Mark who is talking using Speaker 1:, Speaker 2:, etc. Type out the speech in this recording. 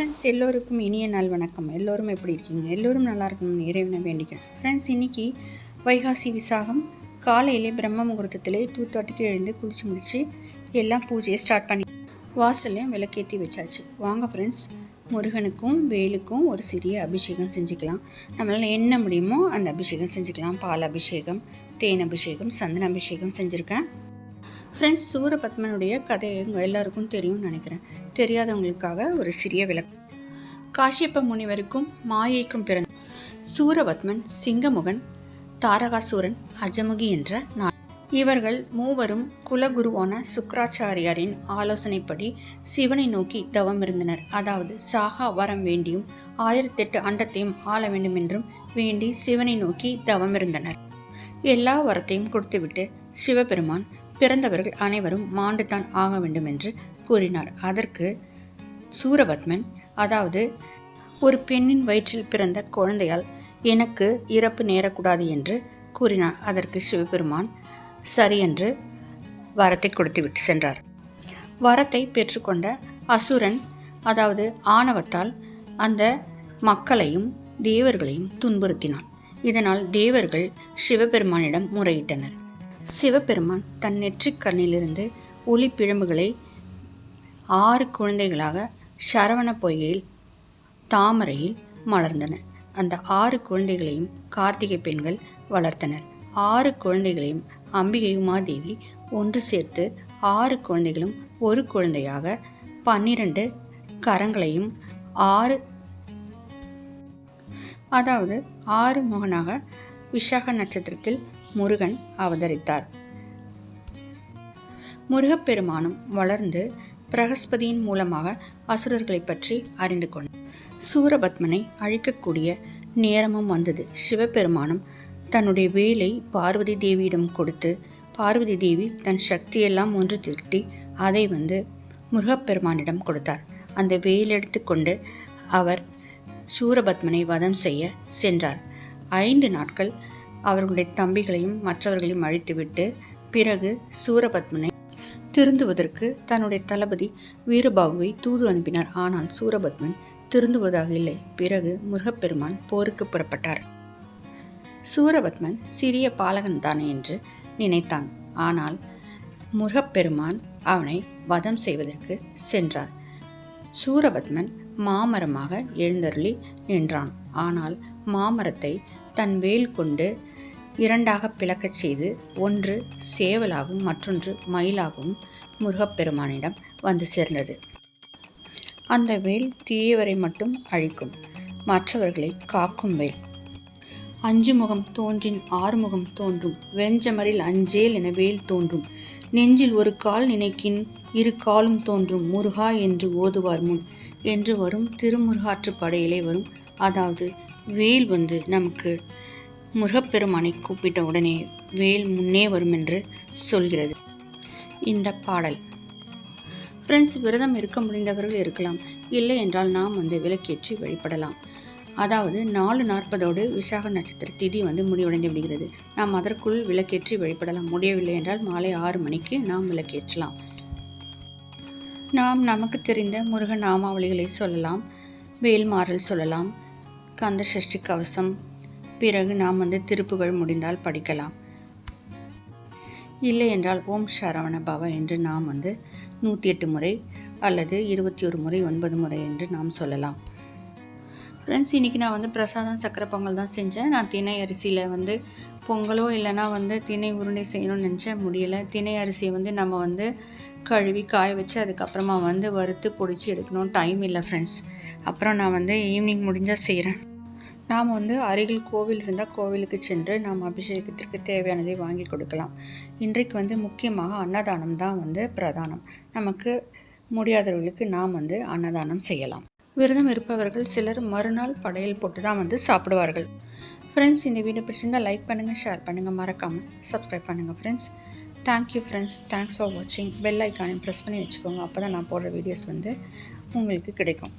Speaker 1: Friends, எல்லோருக்கும் இனிய நாள் வணக்கம். எல்லோரும் எப்படி இருக்கீங்க? எல்லோரும் நல்லா இருக்கணும்னு இறைவனை வேண்டிக்கிறேன். ஃப்ரெண்ட்ஸ், இன்றைக்கி வைகாசி விசாகம் காலையிலே பிரம்ம முகூர்த்தத்திலே 2:30க்கு எழுந்து குளிச்சு முடிச்சு எல்லாம் பூஜையை ஸ்டார்ட் பண்ணி வாசல்லையும் விளக்கேற்றி வச்சாச்சு. வாங்க ஃப்ரெண்ட்ஸ், முருகனுக்கும் வேலுக்கும் ஒரு சிறிய அபிஷேகம் செஞ்சுக்கலாம். நம்மளால் என்ன முடியுமோ அந்த அபிஷேகம் செஞ்சுக்கலாம். பால் அபிஷேகம், தேன் அபிஷேகம், சந்தன அபிஷேகம் செஞ்சுருக்கேன். ஃப்ரெண்ட்ஸ், சூரபத்மனுடைய கதை எல்லாருக்கும் தெரியும்னு நினைக்கிறேன். தெரியாதவங்களுக்காக ஒரு சிறிய விளக்கம். காஷ்யப முனிவருக்கும் மாயைக்கும் பிறந்த சூரபத்மன், சிங்கமுகன், தாரகாசூரன், அஜமுகி என்ற இவர்கள் மூவரும் குலகுருவான சுக்கராச்சாரியாரின் ஆலோசனைப்படி சிவனை நோக்கி தவம் இருந்தனர். அதாவது சாகா வரம் வேண்டியும் 1008 அண்டத்தையும் ஆள வேண்டும் என்றும் வேண்டி சிவனை நோக்கி தவம் இருந்தனர். எல்லா வரத்தையும் கொடுத்துவிட்டு சிவபெருமான் பிறந்தவர்கள் அனைவரும் மாண்டுதான் ஆக வேண்டும் என்று கூறினார். அதற்கு சூரபத்மன், அதாவது ஒரு பெண்ணின் வயிற்றில் பிறந்த குழந்தையால் எனக்கு இறப்பு நேரக்கூடாது என்று கூறினார். அதற்கு சிவபெருமான் சரி என்று வரத்தை கொடுத்துவிட்டு சென்றார். வரத்தை பெற்றுக்கொண்ட அசுரன், அதாவது ஆணவத்தால் அந்த மக்களையும் தேவர்களையும் துன்புறுத்தினான். இதனால் தேவர்கள் சிவபெருமானிடம் முறையிட்டனர். சிவபெருமான் தன் நெற்றிக் கண்ணிலிருந்து ஒளி பிழம்புகளை 6 குழந்தைகளாக சரவண பொய்கையில் தாமரையில் மலர்ந்தன. அந்த 6 குழந்தைகளையும் கார்த்திகை பெண்கள் வளர்த்தனர். 6 குழந்தைகளையும் அம்பிகை உமாதேவி ஒன்று சேர்த்து 6 குழந்தைகளும் ஒரு குழந்தையாக 12 கரங்களையும் 6 முகனாக விசாக நட்சத்திரத்தில் முருகன் அவதரித்தார். முருகப்பெருமானும் வளர்ந்து பிரகஸ்பதியின் மூலமாக அசுரர்களை பற்றி அறிந்து கொண்டார். சூரபத்மனை அழிக்கக்கூடிய நேரமும் வந்தது. சிவபெருமானும் தன்னுடைய வேலை பார்வதி தேவியிடம் கொடுத்து, பார்வதி தேவி தன் சக்தியெல்லாம் ஒன்று திரட்டி அதை முருகப்பெருமானிடம் கொடுத்தார். அந்த வேல் எடுத்து கொண்டு அவர் சூரபத்மனை வதம் செய்ய சென்றார். 5 நாட்கள் அவர்களுடைய தம்பிகளையும் மற்றவர்களையும் அழித்துவிட்டு பிறகு சூரபத்மனை திருந்துவதற்கு தன்னுடைய தளபதி வீரபாகுவை தூது அனுப்பினார். ஆனால் சூரபத்மன் திருந்துவதாக இல்லை. பிறகு முருகப்பெருமான் போருக்கு புறப்பட்டார். சூரபத்மன் சிறிய பாலகன் தானே என்று நினைத்தான். ஆனால் முருகப்பெருமான் அவனை வதம் செய்வதற்கு சென்றார். சூரபத்மன் மாமரமாக எழுந்தருளி நின்றான். ஆனால் மாமரத்தை தன் வேல் கொண்டு 2ஆக பிளக்கச் செய்து ஒன்று சேவலாகவும் மற்றொன்று மயிலாகவும் முருகப்பெருமானிடம் வந்து சேர்ந்தது. அந்த வேல் தீயவரை மட்டும் அழிக்கும், மற்றவர்களை காக்கும் வேல். 5 முகம் தோன்றின் 6 முகம் தோன்றும், வெஞ்சமரில் அஞ்சேல் என வேல் தோன்றும், நெஞ்சில் ஒரு கால் நினைக்கின் 2 காலும் தோன்றும், முருகா என்று ஓதுவார் முன் என்று வரும் திருமுருகாற்று படையிலே வரும். அதாவது வேல் நமக்கு முருகப்பெருமானை கூப்பிட்ட உடனே வேல் முன்னே வரும் என்று சொல்கிறது இந்த பாடல். ஃப்ரெண்ட்ஸ், விரதம் இருக்க முடிந்தவர்கள் இருக்கலாம், இல்லை என்றால் நாம் விளக்கேற்றி வழிபடலாம். அதாவது 4:40 விசாக நட்சத்திர திதி முடிவடைந்து விடுகிறது. நாம் அதற்குள் விளக்கேற்றி வழிபடலாம். முடியவில்லை என்றால் மாலை 6 மணிக்கு நாம் விளக்கேற்றலாம். நாம் நமக்கு தெரிந்த முருக நாமாவளிகளை சொல்லலாம். வேல்மாறல் சொல்லலாம், கந்த சஷ்டி கவசம், பிறகு நாம் திருப்புகழ் முடிந்தால் படிக்கலாம். இல்லை என்றால் ஓம் சரவண பவ என்று நாம் 108 முறை அல்லது 21 முறை 9 முறை என்று நாம் சொல்லலாம். ஃப்ரெண்ட்ஸ், இன்றைக்கி நான் பிரசாதம் சக்கரை பொங்கல் தான் செஞ்சேன். நான் திணை அரிசியில் பொங்கலோ இல்லைனா திணை உருண்டை செய்யணும்னு நினச்சேன், முடியலை. திணை அரிசியை நம்ம கழுவி காய வச்சு அதுக்கப்புறமா வறுத்து பொடிச்சு எடுக்கணும். டைம் இல்லை ஃப்ரெண்ட்ஸ். அப்புறம் நான் ஈவினிங் முடிஞ்சால் செய்கிறேன். நாம் அருகில் கோவில் இருந்தால் கோவிலுக்கு சென்று நாம் அபிஷேகத்திற்கு தேவையானதை வாங்கி கொடுக்கலாம். இன்றைக்கு முக்கியமாக அன்னதானம் தான் பிரதானம். நமக்கு முடியாதவர்களுக்கு நாம் அன்னதானம் செய்யலாம். விரதம் இருப்பவர்கள் சிலர் மறுநாள் படையல் போட்டு தான் சாப்பிடுவார்கள். ஃப்ரெண்ட்ஸ், இந்த வீடியோ பிடிச்சிருந்தால் லைக் பண்ணுங்கள், ஷேர் பண்ணுங்கள், மறக்காமல் சப்ஸ்கிரைப் பண்ணுங்கள் friends. Thank you friends. Thanks for வாட்சிங். பெல் ஐக்கானையும் ப்ரெஸ் பண்ணி வச்சுக்கோங்க. அப்போ தான் நான் போடுற வீடியோஸ் உங்களுக்கு கிடைக்கும்.